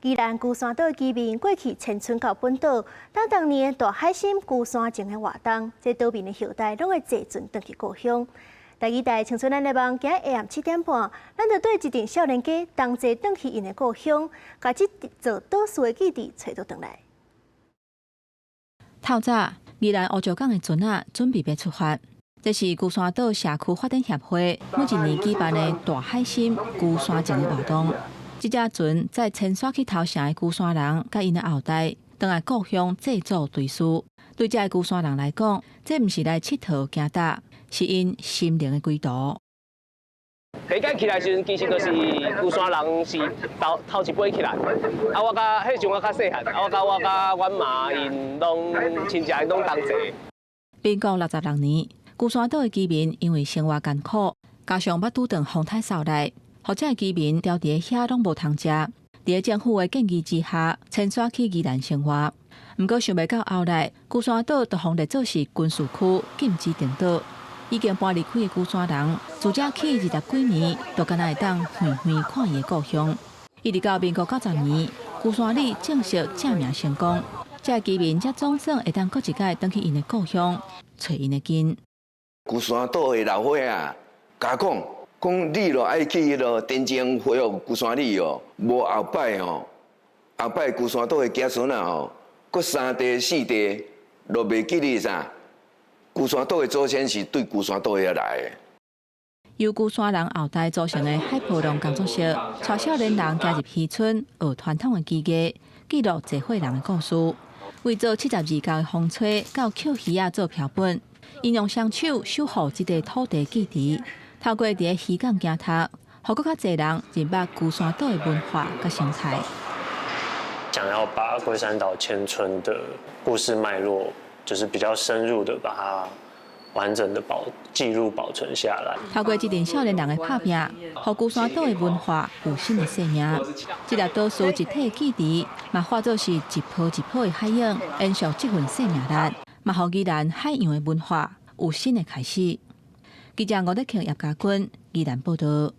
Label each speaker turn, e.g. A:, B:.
A: 宜兰龟山岛居民过去迁村到本岛，当年大海参龟山前的活动，这岛民的后代拢会坐船回去故乡。第二代青春咱的梦，今日下暗7点半，咱就对一群少年家同齐回去因的故乡，把这座岛屿的记忆找到回来。
B: 透早，宜兰乌石港的船仔准备要出发。这是龟山岛社区发展协会每一年举办的大海参龟山前的活动。这只船载迁徙去头城的龟山人，甲因的后代，回来故乡制作堆书。对这个龟山人来讲，这不是来佚佗行搭，是因心灵的归途。
C: 第一起来时阵，其实就是龟山人是头一辈起来。我甲迄阵我较细汉，我甲阮妈因拢亲戚因拢同齐。
B: 民国66年，龟山岛的居民因为生活艰苦，加上捌拄到风台扫来，或者居民住伫遐拢无通食。伫政府的建议之下，迁徙去宜兰生活。不过想袂到后来，龟山岛就被列作是军事区禁止定岛。已经搬离开的龟山人，自这起20几年，都敢若会当远远看伊的故乡。一直到民国90年，龟山里正式正名成功，这居民才总算会当搁一届回去因的故乡，找因的根。
D: 龟山岛的老伙仔甲讲你咯爱去迄落真正恢复龟山里哦，无后摆吼，后摆龟山岛的子孙啊吼，搁3代4代都袂记你啥。龟山岛的祖先是对龟山岛遐来的。
B: 由龟山人后代组成的海波浪工作室，带少年人加入渔村学传统的技艺，记录济岁人的故事。为做72角的风吹到捡鱼仔做标本，因用双手守护这块土地记忆。透过伫渔港行踏，互更较侪人认捌龟山岛的文化甲生态。
E: 想要把龟山岛迁村的故事脉络，就是比较深入的把它完整的记录保存下来。
B: 透过这群少年人的打拼，互龟山岛的文化有新的生命。这粒岛屿一体记忆，嘛化作是一波一波的海涌，延续这份生命力，嘛互宜兰海洋的文化有新的开始。记者吴德庆、叶家军，宜兰报道。